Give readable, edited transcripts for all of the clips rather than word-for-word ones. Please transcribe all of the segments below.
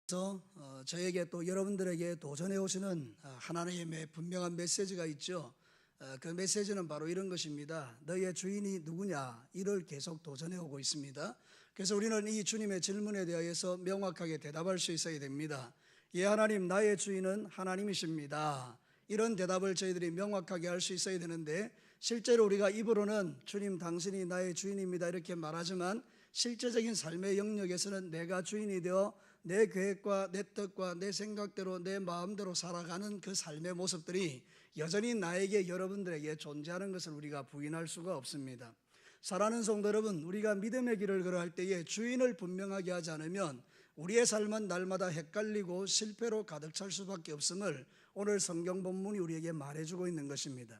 그래서 저에게 또 여러분들에게 도전해 오시는 하나님의 분명한 메시지가 있죠. 그 메시지는 바로 이런 것입니다. 너의 주인이 누구냐? 이를 계속 도전해 오고 있습니다. 그래서 우리는 이 주님의 질문에 대해서 명확하게 대답할 수 있어야 됩니다. 예, 하나님, 나의 주인은 하나님이십니다. 이런 대답을 저희들이 명확하게 할 수 있어야 되는데, 실제로 우리가 입으로는 주님 당신이 나의 주인입니다 이렇게 말하지만 실제적인 삶의 영역에서는 내가 주인이 되어 내 계획과 내 뜻과 내 생각대로 내 마음대로 살아가는 그 삶의 모습들이 여전히 나에게, 여러분들에게 존재하는 것을 우리가 부인할 수가 없습니다. 사랑하는 성도 여러분, 우리가 믿음의 길을 걸어갈 때에 주인을 분명하게 하지 않으면 우리의 삶은 날마다 헷갈리고 실패로 가득 찰 수밖에 없음을 오늘 성경 본문이 우리에게 말해주고 있는 것입니다.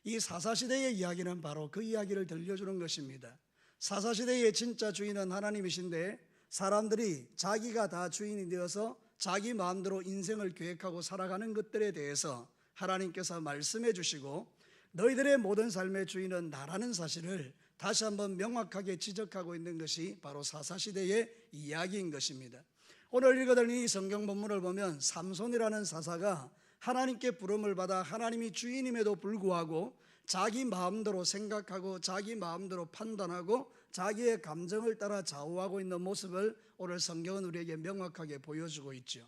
이 사사시대의 이야기는 바로 그 이야기를 들려주는 것입니다. 사사시대의 진짜 주인은 하나님이신데 사람들이 자기가 다 주인이 되어서 자기 마음대로 인생을 계획하고 살아가는 것들에 대해서 하나님께서 말씀해 주시고 너희들의 모든 삶의 주인은 나라는 사실을 다시 한번 명확하게 지적하고 있는 것이 바로 사사시대의 이야기인 것입니다. 오늘 읽어드린 이 성경 본문을 보면 삼손이라는 사사가 하나님께 부름을 받아 하나님이 주인임에도 불구하고 자기 마음대로 생각하고 자기 마음대로 판단하고 자기의 감정을 따라 좌우하고 있는 모습을 오늘 성경은 우리에게 명확하게 보여주고 있죠.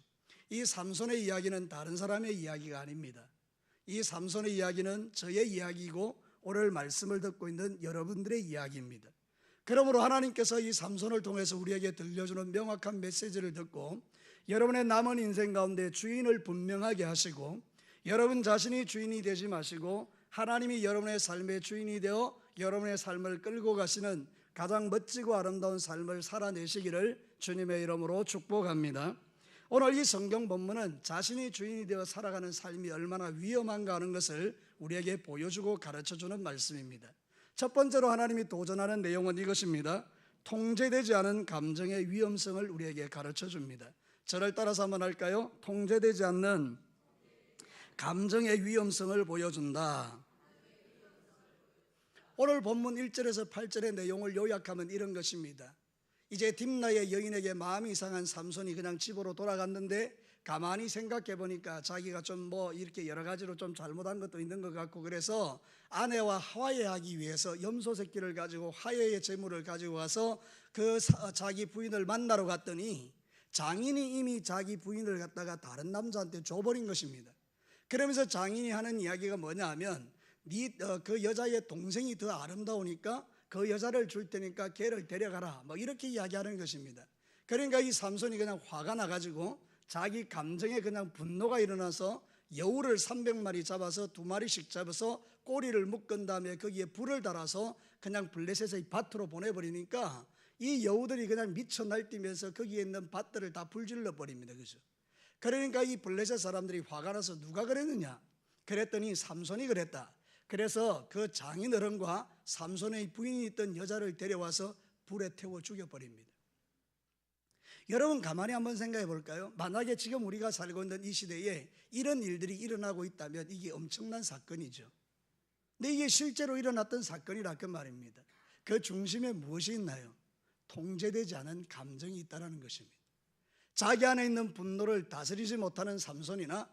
이 삼손의 이야기는 다른 사람의 이야기가 아닙니다. 이 삼손의 이야기는 저의 이야기이고 오늘 말씀을 듣고 있는 여러분들의 이야기입니다. 그러므로 하나님께서 이 삼손을 통해서 우리에게 들려주는 명확한 메시지를 듣고 여러분의 남은 인생 가운데 주인을 분명하게 하시고 여러분 자신이 주인이 되지 마시고 하나님이 여러분의 삶의 주인이 되어 여러분의 삶을 끌고 가시는 가장 멋지고 아름다운 삶을 살아내시기를 주님의 이름으로 축복합니다. 오늘 이 성경 본문은 자신이 주인이 되어 살아가는 삶이 얼마나 위험한가 하는 것을 우리에게 보여주고 가르쳐주는 말씀입니다. 첫 번째로 하나님이 도전하는 내용은 이것입니다. 통제되지 않은 감정의 위험성을 우리에게 가르쳐줍니다. 저를 따라서 한번 할까요? 통제되지 않는 감정의 위험성을 보여준다. 오늘 본문 1절에서 8절의 내용을 요약하면 이런 것입니다. 이제 딥나의 여인에게 마음이 이상한 삼손이 그냥 집으로 돌아갔는데 가만히 생각해 보니까 자기가 좀 이렇게 여러 가지로 좀 잘못한 것도 있는 것 같고, 그래서 아내와 화해하기 위해서 염소 새끼를 가지고 화해의 제물을 가지고 와서 자기 부인을 만나러 갔더니 장인이 이미 자기 부인을 갖다가 다른 남자한테 줘버린 것입니다. 그러면서 장인이 하는 이야기가 뭐냐 하면 그 여자의 동생이 더 아름다우니까 그 여자를 줄 테니까 걔를 데려가라, 이렇게 이야기하는 것입니다. 그러니까 이 삼손이 그냥 화가 나가지고 자기 감정에 그냥 분노가 일어나서 여우를 300마리 잡아서 2마리씩 잡아서 꼬리를 묶은 다음에 거기에 불을 달아서 그냥 블레셋의 밭으로 보내버리니까 이 여우들이 그냥 미쳐 날뛰면서 거기에 있는 밭들을 다 불질러 버립니다. 그죠? 그러니까 이 블레셋 사람들이 화가 나서 누가 그랬느냐? 그랬더니 삼손이 그랬다. 그래서 그 장인 어른과 삼손의 부인이 있던 여자를 데려와서 불에 태워 죽여버립니다. 여러분 가만히 한번 생각해 볼까요? 만약에 지금 우리가 살고 있는 이 시대에 이런 일들이 일어나고 있다면 이게 엄청난 사건이죠. 근데 이게 실제로 일어났던 사건이라 그 말입니다. 그 중심에 무엇이 있나요? 통제되지 않은 감정이 있다는 것입니다. 자기 안에 있는 분노를 다스리지 못하는 삼손이나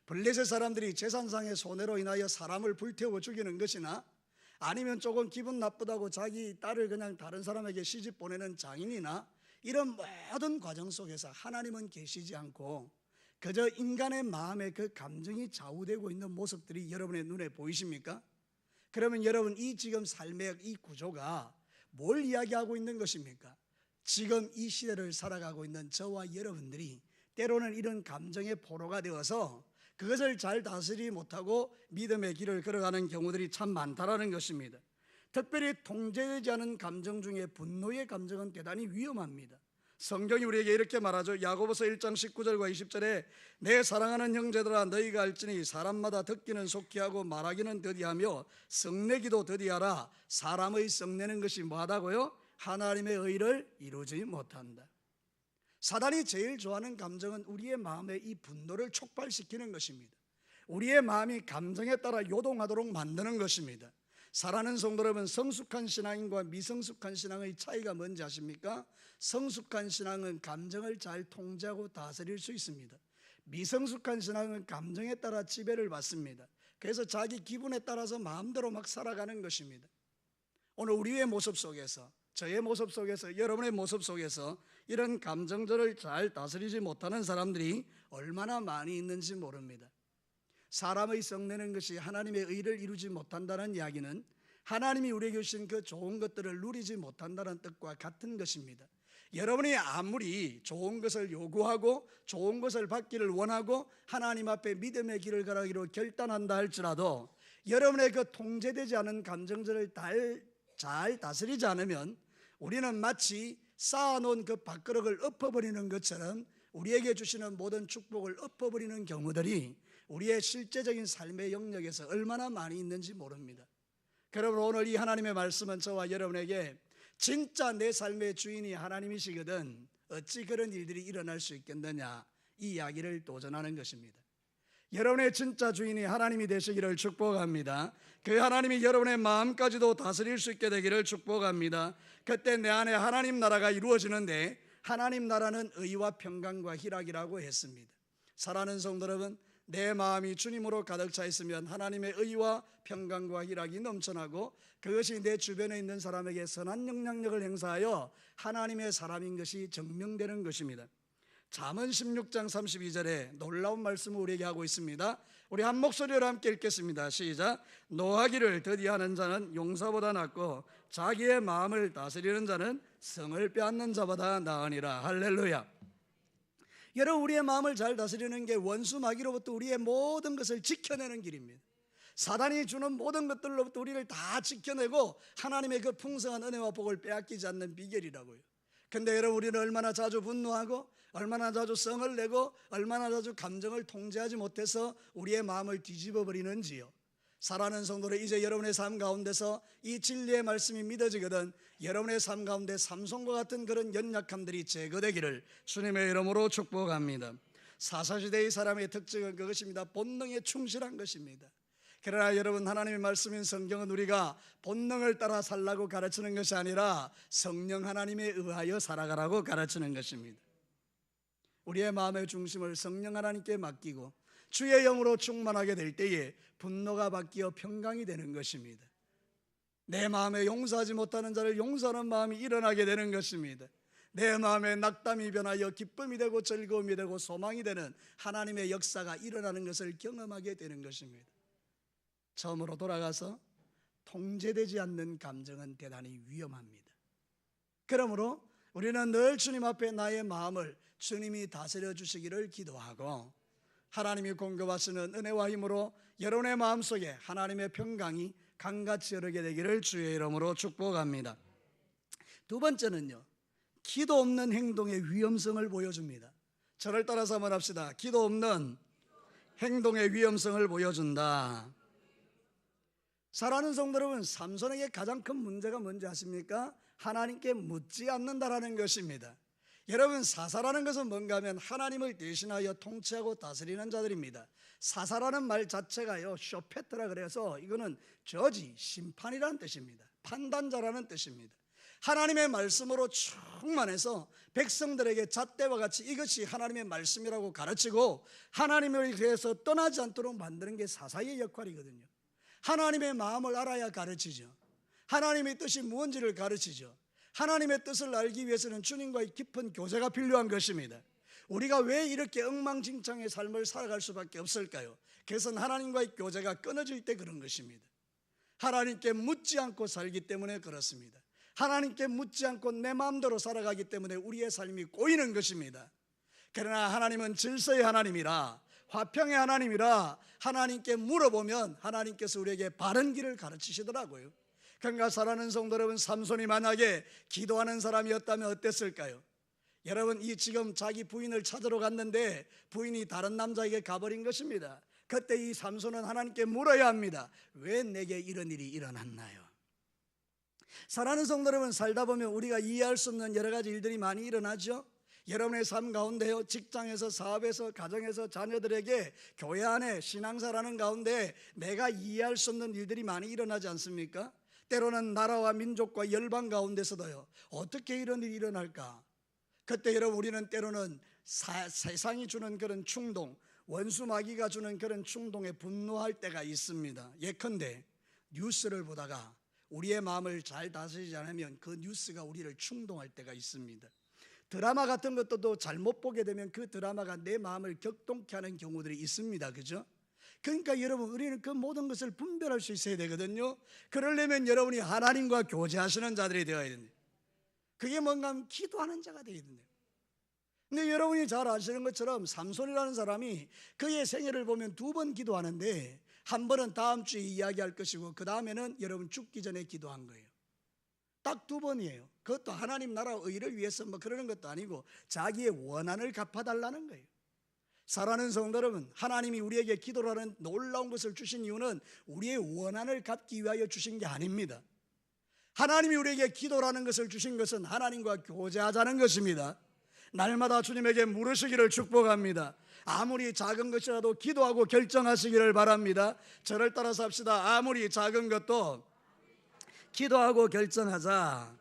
블레셋 사람들이 재산상의 손해로 인하여 사람을 불태워 죽이는 것이나 아니면 조금 기분 나쁘다고 자기 딸을 그냥 다른 사람에게 시집 보내는 장인이나 이런 모든 과정 속에서 하나님은 계시지 않고 그저 인간의 마음에 그 감정이 좌우되고 있는 모습들이 여러분의 눈에 보이십니까? 그러면 여러분 이 지금 삶의 이 구조가 뭘 이야기하고 있는 것입니까? 지금 이 시대를 살아가고 있는 저와 여러분들이 때로는 이런 감정의 포로가 되어서 그것을 잘 다스리지 못하고 믿음의 길을 걸어가는 경우들이 참 많다라는 것입니다. 특별히 통제되지 않은 감정 중에 분노의 감정은 대단히 위험합니다. 성경이 우리에게 이렇게 말하죠. 야고보서 1장 19절과 20절에 내 사랑하는 형제들아 너희가 알지니 사람마다 듣기는 속히 하고 말하기는 더디하며 성내기도 더디하라. 사람의 성내는 것이 뭐하다고요? 하나님의 의를 이루지 못한다. 사단이 제일 좋아하는 감정은 우리의 마음의 이 분노를 촉발시키는 것입니다. 우리의 마음이 감정에 따라 요동하도록 만드는 것입니다. 사랑하는 성도 여러분, 성숙한 신앙과 미성숙한 신앙의 차이가 뭔지 아십니까? 성숙한 신앙은 감정을 잘 통제하고 다스릴 수 있습니다. 미성숙한 신앙은 감정에 따라 지배를 받습니다. 그래서 자기 기분에 따라서 마음대로 막 살아가는 것입니다. 오늘 우리의 모습 속에서, 저의 모습 속에서, 여러분의 모습 속에서 이런 감정들을 잘 다스리지 못하는 사람들이 얼마나 많이 있는지 모릅니다. 사람의 성내는 것이 하나님의 의를 이루지 못한다는 이야기는 하나님이 우리에게 주신 그 좋은 것들을 누리지 못한다는 뜻과 같은 것입니다. 여러분이 아무리 좋은 것을 요구하고 좋은 것을 받기를 원하고 하나님 앞에 믿음의 길을 가기로 결단한다 할지라도 여러분의 그 통제되지 않은 감정들을 잘 다스리지 않으면 우리는 마치 쌓아놓은 그 밥그릇을 엎어버리는 것처럼 우리에게 주시는 모든 축복을 엎어버리는 경우들이 우리의 실제적인 삶의 영역에서 얼마나 많이 있는지 모릅니다. 여러분, 오늘 이 하나님의 말씀은 저와 여러분에게 진짜 내 삶의 주인이 하나님이시거든 어찌 그런 일들이 일어날 수 있겠느냐, 이 이야기를 도전하는 것입니다. 여러분의 진짜 주인이 하나님이 되시기를 축복합니다. 그 하나님이 여러분의 마음까지도 다스릴 수 있게 되기를 축복합니다. 그때 내 안에 하나님 나라가 이루어지는데, 하나님 나라는 의와 평강과 희락이라고 했습니다. 사랑하는 성도 여러분, 내 마음이 주님으로 가득 차 있으면 하나님의 의와 평강과 희락이 넘쳐나고 그것이 내 주변에 있는 사람에게 선한 영향력을 행사하여 하나님의 사람인 것이 증명되는 것입니다. 잠언 16장 32절에 놀라운 말씀을 우리에게 하고 있습니다. 우리 한 목소리로 함께 읽겠습니다. 시작. 노하기를 더디하는 자는 용사보다 낫고 자기의 마음을 다스리는 자는 성을 빼앗는 자보다 나으니라. 할렐루야. 여러분, 우리의 마음을 잘 다스리는 게 원수 마귀로부터 우리의 모든 것을 지켜내는 길입니다. 사단이 주는 모든 것들로부터 우리를 다 지켜내고 하나님의 그 풍성한 은혜와 복을 빼앗기지 않는 비결이라고요. 근데 여러분, 우리는 얼마나 자주 분노하고 얼마나 자주 성을 내고 얼마나 자주 감정을 통제하지 못해서 우리의 마음을 뒤집어 버리는지요. 사랑하는 성도들, 이제 여러분의 삶 가운데서 이 진리의 말씀이 믿어지거든 여러분의 삶 가운데 삼손과 같은 그런 연약함들이 제거되기를 주님의 이름으로 축복합니다. 사사시대의 사람의 특징은 그것입니다. 본능에 충실한 것입니다. 그러나 여러분, 하나님의 말씀인 성경은 우리가 본능을 따라 살라고 가르치는 것이 아니라 성령 하나님에 의하여 살아가라고 가르치는 것입니다. 우리의 마음의 중심을 성령 하나님께 맡기고 주의 영으로 충만하게 될 때에 분노가 바뀌어 평강이 되는 것입니다. 내 마음에 용서하지 못하는 자를 용서하는 마음이 일어나게 되는 것입니다. 내 마음에 낙담이 변하여 기쁨이 되고 즐거움이 되고 소망이 되는 하나님의 역사가 일어나는 것을 경험하게 되는 것입니다. 처음으로 돌아가서 통제되지 않는 감정은 대단히 위험합니다. 그러므로 우리는 늘 주님 앞에 나의 마음을 주님이 다스려 주시기를 기도하고 하나님이 공급하시는 은혜와 힘으로 여러분의 마음속에 하나님의 평강이 강같이 흐르게 되기를 주의 이름으로 축복합니다. 두 번째는요, 기도 없는 행동의 위험성을 보여줍니다. 저를 따라서 한번 합시다. 기도 없는 행동의 위험성을 보여준다. 사랑하는 성도 여러분, 삼손에게 가장 큰 문제가 뭔지 아십니까? 하나님께 묻지 않는다라는 것입니다. 여러분, 사사라는 것은 뭔가 하면 하나님을 대신하여 통치하고 다스리는 자들입니다. 사사라는 말 자체가요, 쇼페트라 그래서 이거는 저지, 심판이라는 뜻입니다. 판단자라는 뜻입니다. 하나님의 말씀으로 충만해서 백성들에게 잣대와 같이 이것이 하나님의 말씀이라고 가르치고 하나님에 대해서 떠나지 않도록 만드는 게 사사의 역할이거든요. 하나님의 마음을 알아야 가르치죠. 하나님의 뜻이 무엇인지를 가르치죠. 하나님의 뜻을 알기 위해서는 주님과의 깊은 교제가 필요한 것입니다. 우리가 왜 이렇게 엉망진창의 삶을 살아갈 수밖에 없을까요? 그것은 하나님과의 교제가 끊어질 때 그런 것입니다. 하나님께 묻지 않고 살기 때문에 그렇습니다. 하나님께 묻지 않고 내 마음대로 살아가기 때문에 우리의 삶이 꼬이는 것입니다. 그러나 하나님은 질서의 하나님이라, 화평의 하나님이라 하나님께 물어보면 하나님께서 우리에게 바른 길을 가르치시더라고요. 그러니까 사랑하는 성도 여러분, 삼손이 만약에 기도하는 사람이었다면 어땠을까요? 여러분, 이 지금 자기 부인을 찾으러 갔는데 부인이 다른 남자에게 가버린 것입니다. 그때 이 삼손은 하나님께 물어야 합니다. 왜 내게 이런 일이 일어났나요? 사랑하는 성도 여러분, 살다 보면 우리가 이해할 수 없는 여러 가지 일들이 많이 일어나죠. 여러분의 삶 가운데요, 직장에서, 사업에서, 가정에서, 자녀들에게, 교회 안에 신앙사라는 가운데 내가 이해할 수 없는 일들이 많이 일어나지 않습니까? 때로는 나라와 민족과 열방 가운데서도요, 어떻게 이런 일이 일어날까? 그때 여러분, 우리는 때로는 세상이 주는 그런 충동, 원수 마귀가 주는 그런 충동에 분노할 때가 있습니다. 예컨대 뉴스를 보다가 우리의 마음을 잘 다스리지 않으면 그 뉴스가 우리를 충동할 때가 있습니다. 드라마 같은 것도 잘못 보게 되면 그 드라마가 내 마음을 격동케 하는 경우들이 있습니다. 그죠? 그러니까 여러분, 우리는 그 모든 것을 분별할 수 있어야 되거든요. 그러려면 여러분이 하나님과 교제하시는 자들이 되어야 됩니다. 그게 뭔가 하면 기도하는 자가 되어야 됩니다. 근데 여러분이 잘 아시는 것처럼 삼손이라는 사람이 그의 생애를 보면 2번 기도하는데, 한 번은 다음 주에 이야기할 것이고, 그 다음에는 여러분 죽기 전에 기도한 거예요. 딱 2번이에요. 그것도 하나님 나라 의를 위해서 뭐 그러는 것도 아니고 자기의 원한을 갚아달라는 거예요. 사랑하는 성도 여러분, 하나님이 우리에게 기도라는 놀라운 것을 주신 이유는 우리의 원한을 갚기 위하여 주신 게 아닙니다. 하나님이 우리에게 기도라는 것을 주신 것은 하나님과 교제하자는 것입니다. 날마다 주님에게 물으시기를 축복합니다. 아무리 작은 것이라도 기도하고 결정하시기를 바랍니다. 저를 따라서 합시다. 아무리 작은 것도 기도하고 결정하자.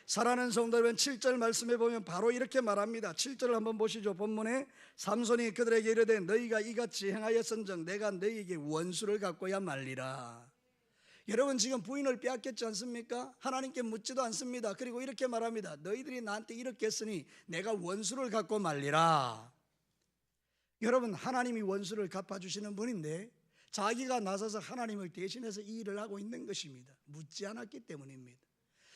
사랑하는 성도 여러분, 7절 말씀에 보면 바로 이렇게 말합니다. 7절을 한번 보시죠. 본문에 삼손이 그들에게 이르되 너희가 이같이 행하였은즉 내가 너희에게 원수를 갚고야 말리라. 여러분, 지금 부인을 빼앗겼지 않습니까? 하나님께 묻지도 않습니다. 그리고 이렇게 말합니다. 너희들이 나한테 이렇게 했으니 내가 원수를 갚고 말리라. 여러분, 하나님이 원수를 갚아주시는 분인데 자기가 나서서 하나님을 대신해서 이 일을 하고 있는 것입니다. 묻지 않았기 때문입니다.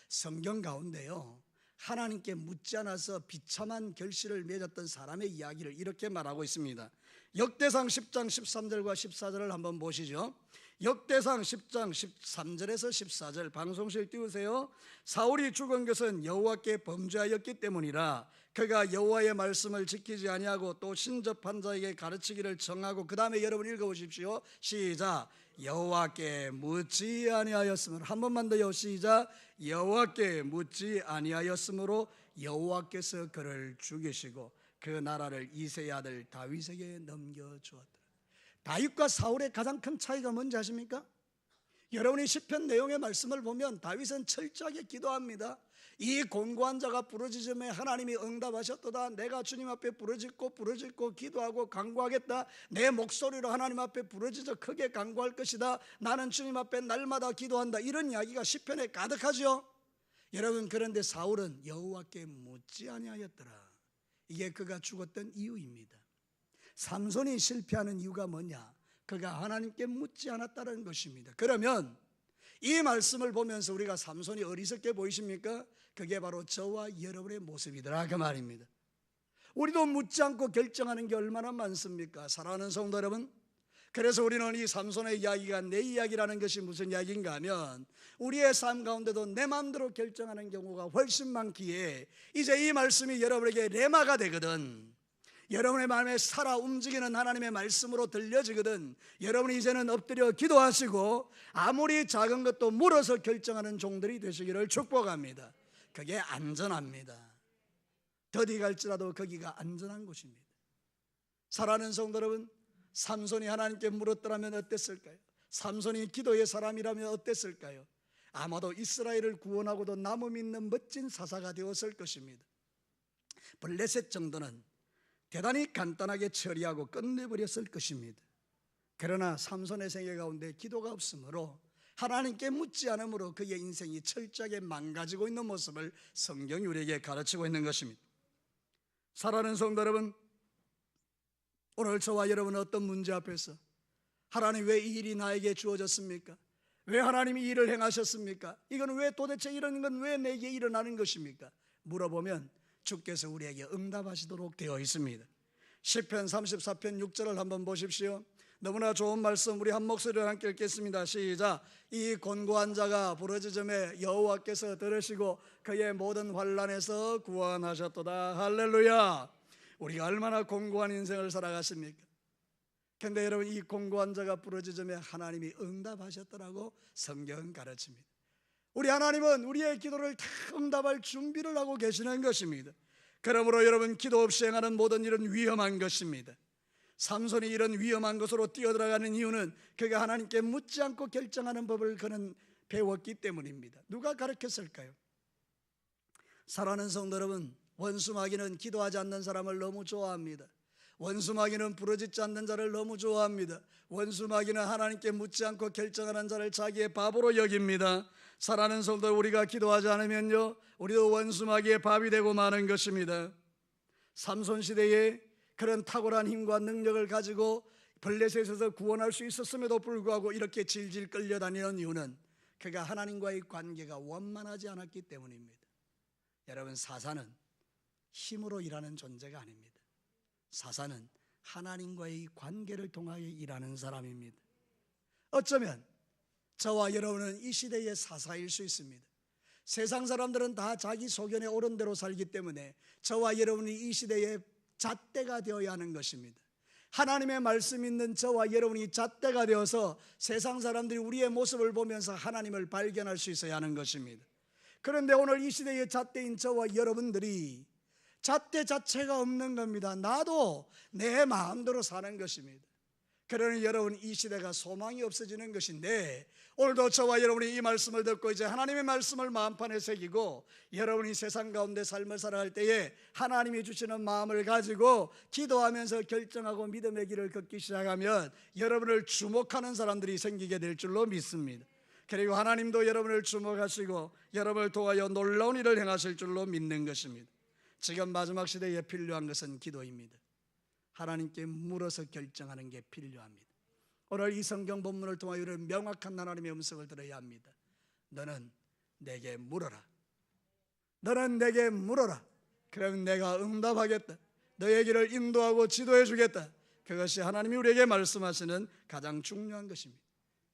성경 가운데요, 하나님께 묻지 않아서 비참한 결실을 맺었던 사람의 이야기를 이렇게 말하고 있습니다. 역대상 10장 13절과 14절을 한번 보시죠. 역대상 10장 13절에서 14절 방송실 띄우세요. 사울이 죽은 것은 여호와께 범죄하였기 때문이라. 그가 여호와의 말씀을 지키지 아니하고 또 신접한 자에게 가르치기를 정하고, 그 다음에 여러분 읽어보십시오. 시작. 여호와께 묻지 아니하였으므로. 한 번만 더요. 시작. 여호와께 묻지 아니하였으므로 여호와께서 그를 죽이시고 그 나라를 이새의 아들 다윗에게 넘겨주었더라. 다윗과 사울의 가장 큰 차이가 뭔지 아십니까? 여러분이 시편 내용의 말씀을 보면 다윗은 철저하게 기도합니다. 이 곤고한 자가 부르짖음에 하나님이 응답하셨도다. 내가 주님 앞에 부르짖고 기도하고 간구하겠다. 내 목소리로 하나님 앞에 부르짖어 크게 간구할 것이다. 나는 주님 앞에 날마다 기도한다. 이런 이야기가 시편에 가득하죠. 여러분, 그런데 사울은 여호와께 묻지 아니하였더라. 이게 그가 죽었던 이유입니다. 삼손이 실패하는 이유가 뭐냐? 그가 하나님께 묻지 않았다는 것입니다. 그러면 이 말씀을 보면서 우리가 삼손이 어리석게 보이십니까? 그게 바로 저와 여러분의 모습이더라, 그 말입니다. 우리도 묻지 않고 결정하는 게 얼마나 많습니까? 사랑하는 성도 여러분, 그래서 우리는 이 삼손의 이야기가 내 이야기라는 것이 무슨 이야기인가 하면, 우리의 삶 가운데도 내 마음대로 결정하는 경우가 훨씬 많기에 이제 이 말씀이 여러분에게 레마가 되거든, 여러분의 마음에 살아 움직이는 하나님의 말씀으로 들려지거든, 여러분이 이제는 엎드려 기도하시고 아무리 작은 것도 물어서 결정하는 종들이 되시기를 축복합니다. 그게 안전합니다. 더디 갈지라도 거기가 안전한 곳입니다. 사랑하는 성도 여러분, 삼손이 하나님께 물었더라면 어땠을까요? 삼손이 기도의 사람이라면 어땠을까요? 아마도 이스라엘을 구원하고도 남음 있는 멋진 사사가 되었을 것입니다. 블레셋 정도는 대단히 간단하게 처리하고 끝내버렸을 것입니다. 그러나 삼손의 생애 가운데 기도가 없으므로, 하나님께 묻지 않으므로 그의 인생이 철저하게 망가지고 있는 모습을 성경이 우리에게 가르치고 있는 것입니다. 사랑하는 성도 여러분, 오늘 저와 여러분은 어떤 문제 앞에서 하나님 왜 이 일이 나에게 주어졌습니까? 왜 하나님이 이 일을 행하셨습니까? 이건 왜 도대체 이런 건 왜 내게 일어나는 것입니까? 물어보면 주께서 우리에게 응답하시도록 되어 있습니다. 시편 34편 6절을 한번 보십시오. 너무나 좋은 말씀, 우리 한 목소리로 함께 읽겠습니다. 시작. 이 곤고한 자가 부르짖음에 여호와께서 들으시고 그의 모든 환난에서 구원하셨도다. 할렐루야. 우리가 얼마나 곤고한 인생을 살아갔습니까? 그런데 여러분, 이 곤고한 자가 부르짖음에 하나님이 응답하셨더라고 성경은 가르칩니다. 우리 하나님은 우리의 기도를 다 응답할 준비를 하고 계시는 것입니다. 그러므로 여러분, 기도 없이 행하는 모든 일은 위험한 것입니다. 삼손이 이런 위험한 것으로 뛰어들어가는 이유는 그가 하나님께 묻지 않고 결정하는 법을 그는 배웠기 때문입니다. 누가 가르쳤을까요? 사랑하는 성도 여러분, 원수마귀는 기도하지 않는 사람을 너무 좋아합니다. 원수마귀는 부르짖지 않는 자를 너무 좋아합니다. 원수마귀는 하나님께 묻지 않고 결정하는 자를 자기의 바보로 여깁니다. 사랑하는 성도, 우리가 기도하지 않으면요, 우리도 원수마귀의 밥이 되고 마는 것입니다. 삼손 시대에 그런 탁월한 힘과 능력을 가지고 블레셋에서 구원할 수 있었음에도 불구하고 이렇게 질질 끌려다니는 이유는 그가 하나님과의 관계가 원만하지 않았기 때문입니다. 여러분, 사사는 힘으로 일하는 존재가 아닙니다. 사사는 하나님과의 관계를 통하여 일하는 사람입니다. 어쩌면 저와 여러분은 이 시대의 사사일 수 있습니다. 세상 사람들은 다 자기 소견에 옳은 대로 살기 때문에 저와 여러분이 이 시대의 잣대가 되어야 하는 것입니다. 하나님의 말씀 있는 저와 여러분이 잣대가 되어서 세상 사람들이 우리의 모습을 보면서 하나님을 발견할 수 있어야 하는 것입니다. 그런데 오늘 이 시대의 잣대인 저와 여러분들이 잣대 자체가 없는 겁니다. 나도 내 마음대로 사는 것입니다. 그러니 여러분, 이 시대가 소망이 없어지는 것인데, 오늘도 저와 여러분이 이 말씀을 듣고 이제 하나님의 말씀을 마음판에 새기고 여러분이 세상 가운데 삶을 살아갈 때에 하나님이 주시는 마음을 가지고 기도하면서 결정하고 믿음의 길을 걷기 시작하면 여러분을 주목하는 사람들이 생기게 될 줄로 믿습니다. 그리고 하나님도 여러분을 주목하시고 여러분을 통하여 놀라운 일을 행하실 줄로 믿는 것입니다. 지금 마지막 시대에 필요한 것은 기도입니다. 하나님께 물어서 결정하는 게 필요합니다. 오늘 이 성경 본문을 통하여 이런 명확한 하나님의 음성을 들어야 합니다. 너는 내게 물어라. 너는 내게 물어라. 그럼 내가 응답하겠다. 너의 길을 인도하고 지도해 주겠다. 그것이 하나님이 우리에게 말씀하시는 가장 중요한 것입니다.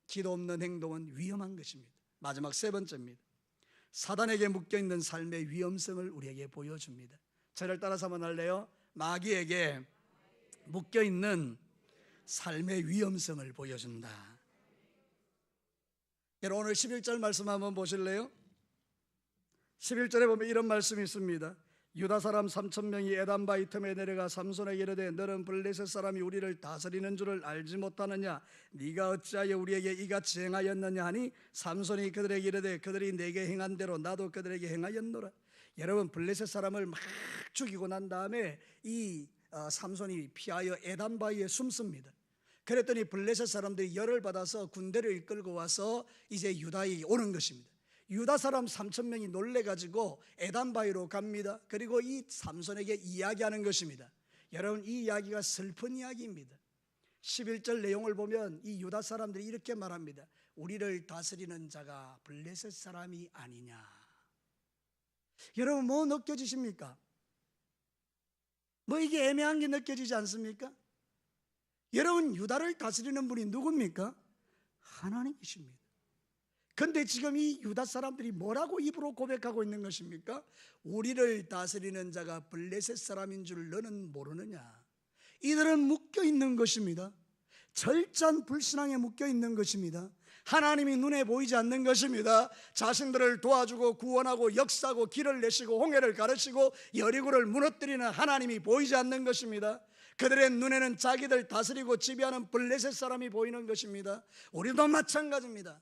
기도 없는 행동은 위험한 것입니다. 마지막 세 번째입니다. 사단에게 묶여있는 삶의 위험성을 우리에게 보여줍니다. 저를 따라서 한번 할래요? 마귀에게 묶여있는 삶의 위험성을 보여준다. 여러분, 오늘 11절 말씀 한번 보실래요? 11절에 보면 이런 말씀이 있습니다. 유다 사람 3,000명이 에단 바위 틈에 내려가 삼손에게 이르되 너는 블레셋 사람이 우리를 다스리는 줄을 알지 못하느냐? 네가 어찌하여 우리에게 이같이 행하였느냐 하니 삼손이 그들에게 이르되 그들이 내게 행한 대로 나도 그들에게 행하였노라. 여러분, 블레셋 사람을 막 죽이고 난 다음에 이 삼손이 피하여 에단 바위에 숨습니다. 그랬더니 블레셋 사람들이 열을 받아서 군대를 이끌고 와서 이제 유다에 오는 것입니다. 유다 사람 3,000명이 놀래가지고 에단 바위로 갑니다. 그리고 이 삼손에게 이야기하는 것입니다. 여러분, 이 이야기가 슬픈 이야기입니다. 11절 내용을 보면 이 유다 사람들이 이렇게 말합니다. 우리를 다스리는 자가 블레셋 사람이 아니냐. 여러분, 뭐 느껴지십니까? 뭐 이게 애매한 게 느껴지지 않습니까? 여러분, 유다를 다스리는 분이 누굽니까? 하나님이십니다. 그런데 지금 이 유다 사람들이 뭐라고 입으로 고백하고 있는 것입니까? 우리를 다스리는 자가 블레셋 사람인 줄 너는 모르느냐. 이들은 묶여있는 것입니다. 절찬 불신앙에 묶여있는 것입니다. 하나님이 눈에 보이지 않는 것입니다. 자신들을 도와주고 구원하고 역사하고 길을 내시고 홍해를 가르치고 여리고를 무너뜨리는 하나님이 보이지 않는 것입니다. 그들의 눈에는 자기들 다스리고 지배하는 블레셋 사람이 보이는 것입니다. 우리도 마찬가지입니다.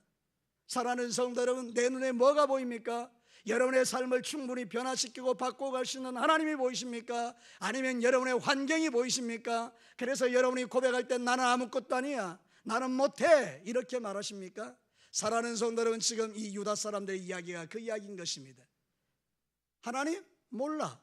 사랑하는 성도 여러분, 내 눈에 뭐가 보입니까? 여러분의 삶을 충분히 변화시키고 바꿔갈 수 있는 하나님이 보이십니까? 아니면 여러분의 환경이 보이십니까? 그래서 여러분이 고백할 때 나는 아무것도 아니야, 나는 못해, 이렇게 말하십니까? 사랑하는 성도 여러분, 지금 이 유다 사람들의 이야기가 그 이야기인 것입니다. 하나님? 몰라.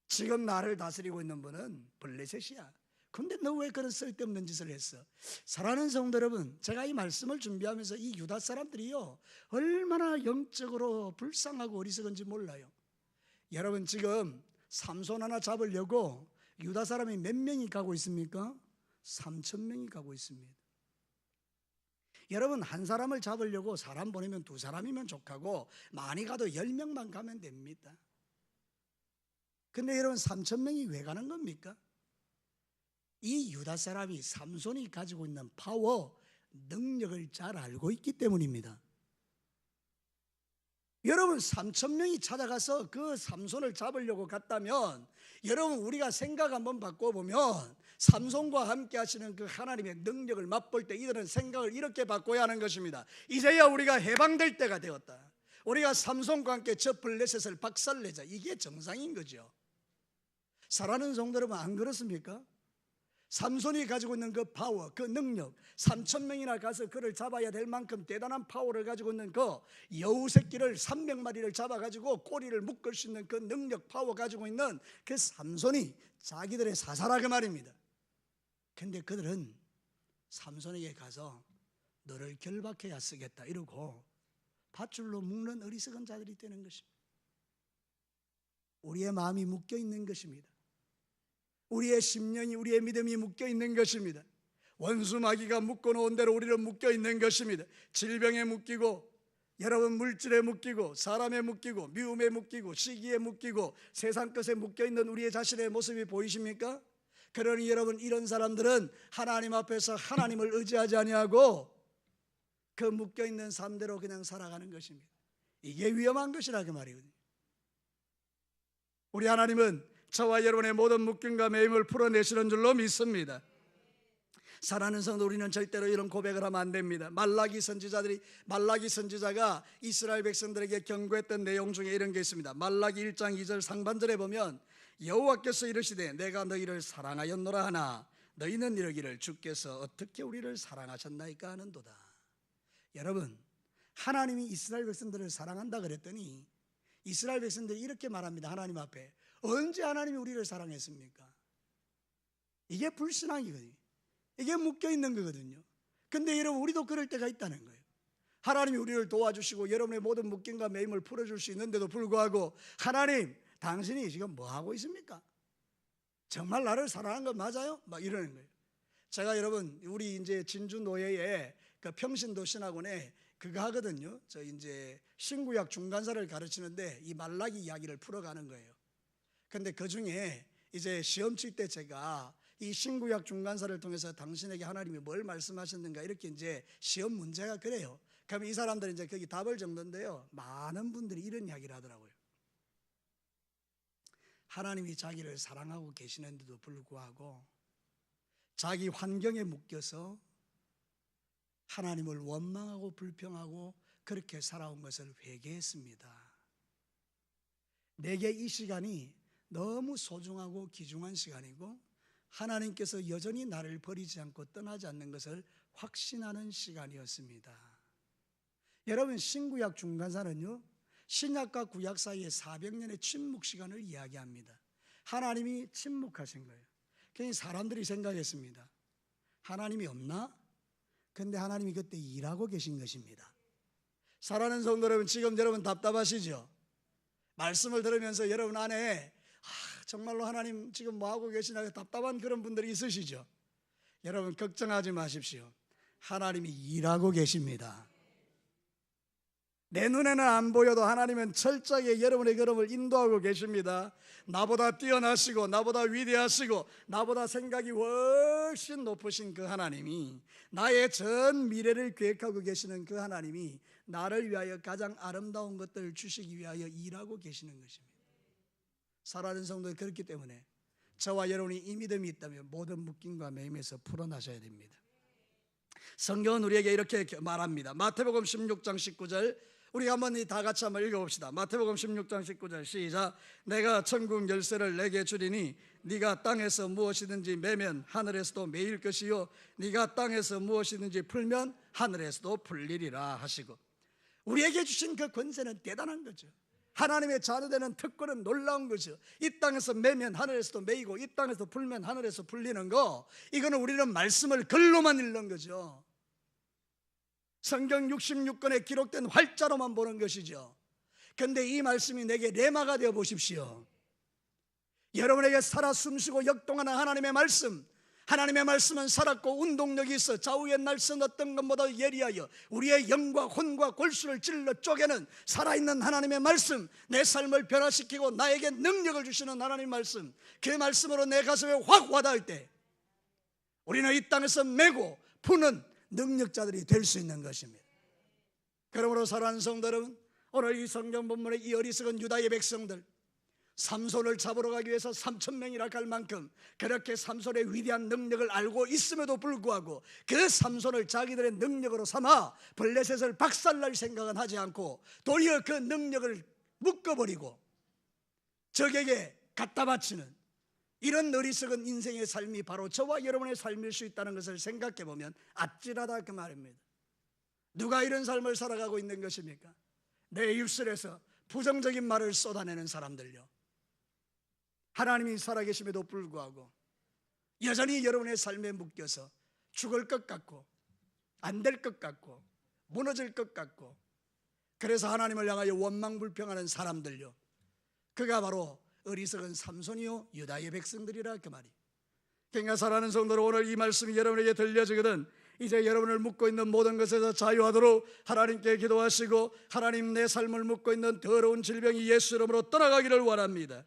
지금 나를 다스리고 있는 분은 블레셋이야. 근데 너 왜 그런 쓸데없는 짓을 했어? 사랑하는 성도 여러분, 제가 이 말씀을 준비하면서 이 유다 사람들이요, 얼마나 영적으로 불쌍하고 어리석은지 몰라요. 여러분, 지금 삼손 하나 잡으려고 유다 사람이 몇 명이 가고 있습니까? 3,000명이 가고 있습니다. 여러분, 한 사람을 잡으려고 사람 보내면 2사람이면 족하고 많이 가도 10명만 가면 됩니다. 근데 여러분, 3,000명이 왜 가는 겁니까? 이 유다 사람이 삼손이 가지고 있는 파워, 능력을 잘 알고 있기 때문입니다. 여러분 3천 명이 찾아가서 그 삼손을 잡으려고 갔다면, 여러분 우리가 생각 한번 바꿔보면 삼손과 함께 하시는 그 하나님의 능력을 맛볼 때 이들은 생각을 이렇게 바꿔야 하는 것입니다. 이제야 우리가 해방될 때가 되었다. 우리가 삼손과 함께 저 블레셋을 박살내자. 이게 정상인 거죠. 사랑하는 성도 여러분, 안 그렇습니까? 삼손이 가지고 있는 그 파워, 그 능력, 3천 명이나 가서 그를 잡아야 될 만큼 대단한 파워를 가지고 있는 그 여우 새끼를 300마리를 잡아가지고 꼬리를 묶을 수 있는 그 능력, 파워 가지고 있는 그 삼손이 자기들의 사사라고 말입니다. 근데 그들은 삼손에게 가서 너를 결박해야 쓰겠다 이러고 밧줄로 묶는 어리석은 자들이 되는 것입니다. 우리의 마음이 묶여 있는 것입니다. 우리의 심령이, 우리의 믿음이 묶여 있는 것입니다. 원수 마귀가 묶어놓은 대로 우리는 묶여 있는 것입니다. 질병에 묶이고, 여러분 물질에 묶이고, 사람에 묶이고, 미움에 묶이고, 시기에 묶이고, 세상 것에 묶여 있는 우리의 자신의 모습이 보이십니까? 그러니 여러분, 이런 사람들은 하나님 앞에서 하나님을 의지하지 아니하고 그 묶여 있는 삶대로 그냥 살아가는 것입니다. 이게 위험한 것이라 그 말이거든요. 우리 하나님은 저와 여러분의 모든 묶임과 매임을 풀어내시는 줄로 믿습니다. 사랑하는 성도, 우리는 절대로 이런 고백을 하면 안 됩니다. 말라기 선지자가 이스라엘 백성들에게 경고했던 내용 중에 이런 게 있습니다. 말라기 1장 2절 상반절에 보면 여호와께서 이르시되 내가 너희를 사랑하였노라 하나 너희는 이러기를 주께서 어떻게 우리를 사랑하셨나이까 하는도다. 여러분, 하나님이 이스라엘 백성들을 사랑한다 그랬더니 이스라엘 백성들이 이렇게 말합니다. 하나님 앞에 언제 하나님이 우리를 사랑했습니까? 이게 불신앙이거든요. 이게 묶여있는 거거든요. 근데 여러분, 우리도 그럴 때가 있다는 거예요. 하나님이 우리를 도와주시고 여러분의 모든 묶임과 매임을 풀어줄 수 있는데도 불구하고 하나님, 당신이 지금 뭐 하고 있습니까? 정말 나를 사랑한 건 맞아요? 막 이러는 거예요. 제가 여러분, 우리 이제 진주 노예의 그 평신도 신학원에 그거 하거든요. 저 이제 신구약 중간사를 가르치는데 이 말라기 이야기를 풀어가는 거예요. 근데 그 중에 이제 시험 칠 때 제가 이 신구약 중간사를 통해서 당신에게 하나님이 뭘 말씀하셨는가 이렇게 이제 시험 문제가 그래요. 그럼 이 사람들이 이제 거기 답을 적는데요, 많은 분들이 이런 이야기를 하더라고요. 하나님이 자기를 사랑하고 계시는데도 불구하고 자기 환경에 묶여서 하나님을 원망하고 불평하고 그렇게 살아온 것을 회개했습니다. 내게 이 시간이 너무 소중하고 귀중한 시간이고 하나님께서 여전히 나를 버리지 않고 떠나지 않는 것을 확신하는 시간이었습니다. 여러분, 신구약 중간사는요, 신약과 구약 사이에 400년의 침묵 시간을 이야기합니다. 하나님이 침묵하신 거예요. 그러니 사람들이 생각했습니다. 하나님이 없나? 근데 하나님이 그때 일하고 계신 것입니다. 사랑하는 성도 여러분, 지금 여러분 답답하시죠? 말씀을 들으면서 여러분 안에 정말로 하나님 지금 뭐하고 계시나 답답한 그런 분들이 있으시죠? 여러분 걱정하지 마십시오. 하나님이 일하고 계십니다. 내 눈에는 안 보여도 하나님은 철저하게 여러분의 걸음을 인도하고 계십니다. 나보다 뛰어나시고 나보다 위대하시고 나보다 생각이 훨씬 높으신 그 하나님이, 나의 전 미래를 계획하고 계시는 그 하나님이 나를 위하여 가장 아름다운 것들을 주시기 위하여 일하고 계시는 것입니다. 사랑하는 성도, 그렇기 때문에 저와 여러분이 이 믿음이 있다면 모든 묶임과 매임에서 풀어나셔야 됩니다. 성경은 우리에게 이렇게 말합니다. 마태복음 16장 19절, 우리 한번 다 같이 한번 읽어봅시다. 마태복음 16장 19절 시작. 내가 천국 열쇠를 내게 주리니 네가 땅에서 무엇이든지 매면 하늘에서도 매일 것이요 네가 땅에서 무엇이든지 풀면 하늘에서도 풀리리라 하시고, 우리에게 주신 그 권세는 대단한 거죠. 하나님의 자녀되는 특권은 놀라운 거죠. 이 땅에서 매면 하늘에서도 매이고 이 땅에서 풀면 하늘에서 풀리는 거, 이거는 우리는 말씀을 글로만 읽는 거죠. 성경 66권에 기록된 활자로만 보는 것이죠. 그런데 이 말씀이 내게 레마가 되어 보십시오. 여러분에게 살아 숨쉬고 역동하는 하나님의 말씀, 하나님의 말씀은 살았고 운동력이 있어 좌우의 날선 어떤 것보다 예리하여 우리의 영과 혼과 골수를 찔러 쪼개는 살아있는 하나님의 말씀, 내 삶을 변화시키고 나에게 능력을 주시는 하나님의 말씀, 그 말씀으로 내 가슴에 확 와닿을 때 우리는 이 땅에서 메고 푸는 능력자들이 될 수 있는 것입니다. 그러므로 사랑하는 성도 여러분, 오늘 이 성경 본문의 이 어리석은 유다의 백성들, 삼손을 잡으러 가기 위해서 3,000명이나 갈 만큼 그렇게 삼손의 위대한 능력을 알고 있음에도 불구하고 그 삼손을 자기들의 능력으로 삼아 블레셋을 박살날 생각은 하지 않고 도리어 그 능력을 묶어버리고 적에게 갖다 바치는 이런 어리석은 인생의 삶이 바로 저와 여러분의 삶일 수 있다는 것을 생각해 보면 아찔하다 그 말입니다. 누가 이런 삶을 살아가고 있는 것입니까? 내 입술에서 부정적인 말을 쏟아내는 사람들요, 하나님이 살아계심에도 불구하고 여전히 여러분의 삶에 묶여서 죽을 것 같고 안 될 것 같고 무너질 것 같고 그래서 하나님을 향하여 원망불평하는 사람들요, 그가 바로 어리석은 삼손이요 유다의 백성들이라 그 말이. 그러니까 사랑하는 성도로, 오늘 이 말씀이 여러분에게 들려지거든 이제 여러분을 묶고 있는 모든 것에서 자유하도록 하나님께 기도하시고, 하나님 내 삶을 묶고 있는 더러운 질병이 예수 이름으로 떠나가기를 원합니다.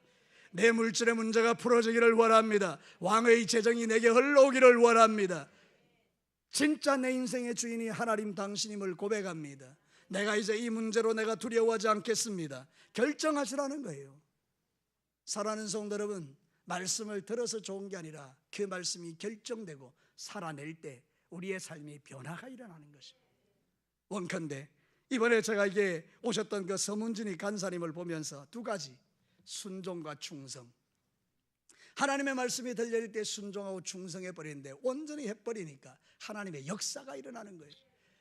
내 물질의 문제가 풀어지기를 원합니다. 왕의 재정이 내게 흘러오기를 원합니다. 진짜 내 인생의 주인이 하나님 당신임을 고백합니다. 내가 이제 이 문제로 내가 두려워하지 않겠습니다. 결정하시라는 거예요. 사랑하는 성도 여러분, 말씀을 들어서 좋은 게 아니라 그 말씀이 결정되고 살아낼 때 우리의 삶이 변화가 일어나는 것입니다. 원컨대 이번에 제가 이게 오셨던 그 서문진이 간사님을 보면서 두 가지, 순종과 충성. 하나님의 말씀이 들릴 때 순종하고 충성해 버리는데 온전히 해버리니까 하나님의 역사가 일어나는 거예요.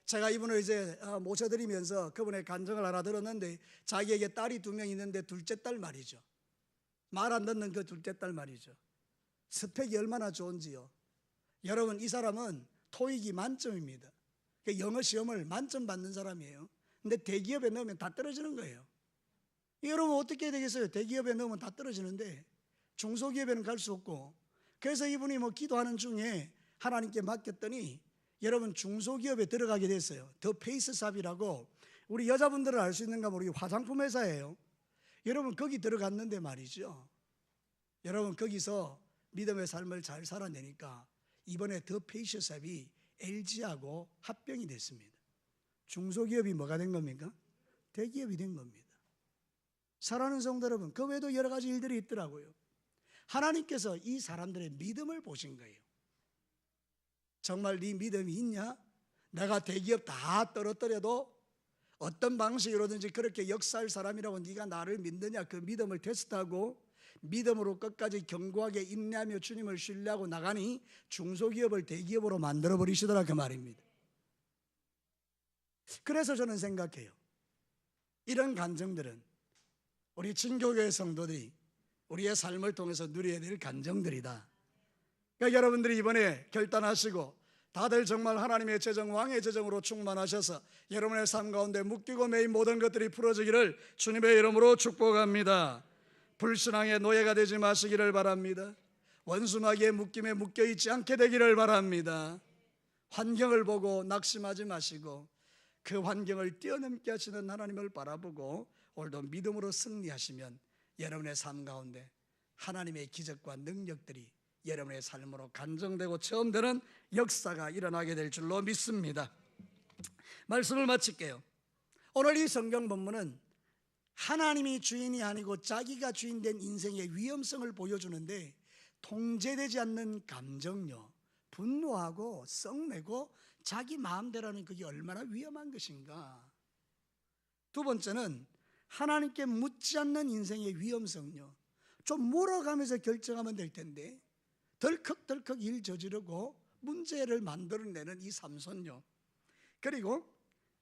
제가 이분을 이제 모셔드리면서 그분의 간증을 하나 들었는데, 자기에게 딸이 2명 있는데 둘째 딸 말이죠, 말 안 듣는 그 둘째 딸 말이죠, 스펙이 얼마나 좋은지요. 여러분, 이 사람은 토익이 만점입니다. 영어 시험을 만점 받는 사람이에요. 근데 대기업에 넣으면 다 떨어지는 거예요. 여러분 어떻게 해야 되겠어요? 대기업에 넣으면 다 떨어지는데 중소기업에는 갈 수 없고, 그래서 이분이 기도하는 중에 하나님께 맡겼더니 여러분 중소기업에 들어가게 됐어요. 더 페이스샵이라고, 우리 여자분들은 알 수 있는가 모르겠어요. 화장품 회사예요. 여러분 거기 들어갔는데 말이죠, 여러분 거기서 믿음의 삶을 잘 살아내니까 이번에 더 페이스샵이 LG하고 합병이 됐습니다. 중소기업이 뭐가 된 겁니까? 대기업이 된 겁니다. 사랑하는 성도 여러분, 그 외에도 여러 가지 일들이 있더라고요. 하나님께서 이 사람들의 믿음을 보신 거예요. 정말 네 믿음이 있냐? 내가 대기업 다 떨어뜨려도 어떤 방식으로든지 그렇게 역사할 사람이라고 네가 나를 믿느냐? 그 믿음을 테스트하고 믿음으로 끝까지 견고하게 인내하며 주님을 신뢰하고 나가니 중소기업을 대기업으로 만들어버리시더라 그 말입니다. 그래서 저는 생각해요, 이런 간증들은 우리 진교교회 성도들이 우리의 삶을 통해서 누려야 될 간증들이다. 그러니까 여러분들이 이번에 결단하시고 다들 정말 하나님의 재정, 왕의 재정으로 충만하셔서 여러분의 삶 가운데 묶이고 매인 모든 것들이 풀어지기를 주님의 이름으로 축복합니다. 불신앙의 노예가 되지 마시기를 바랍니다. 원수마귀의 묶임에 묶여있지 않게 되기를 바랍니다. 환경을 보고 낙심하지 마시고 그 환경을 뛰어넘게 하시는 하나님을 바라보고 오늘도 믿음으로 승리하시면 여러분의 삶 가운데 하나님의 기적과 능력들이 여러분의 삶으로 간증되고 체험되는 역사가 일어나게 될 줄로 믿습니다. 말씀을 마칠게요. 오늘 이 성경 본문은 하나님이 주인이 아니고 자기가 주인된 인생의 위험성을 보여주는데, 통제되지 않는 감정요, 분노하고 썩내고 자기 마음대로 하는 그게 얼마나 위험한 것인가. 두 번째는 하나님께 묻지 않는 인생의 위험성요, 좀 물어가면서 결정하면 될 텐데 덜컥덜컥 일 저지르고 문제를 만들어내는 이 삼손요, 그리고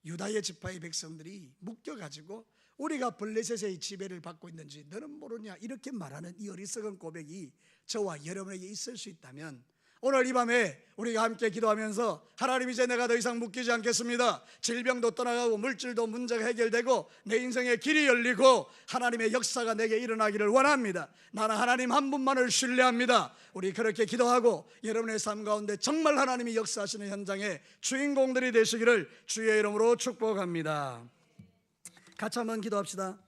유다의 지파의 백성들이 묶여가지고 우리가 블레셋의 지배를 받고 있는지 너는 모르냐 이렇게 말하는 이 어리석은 고백이 저와 여러분에게 있을 수 있다면, 오늘 이 밤에 우리가 함께 기도하면서 하나님, 이제 내가 더 이상 묶이지 않겠습니다. 질병도 떠나가고 물질도 문제가 해결되고 내 인생의 길이 열리고 하나님의 역사가 내게 일어나기를 원합니다. 나는 하나님 한 분만을 신뢰합니다. 우리 그렇게 기도하고 여러분의 삶 가운데 정말 하나님이 역사하시는 현장의 주인공들이 되시기를 주의 이름으로 축복합니다. 같이 한번 기도합시다.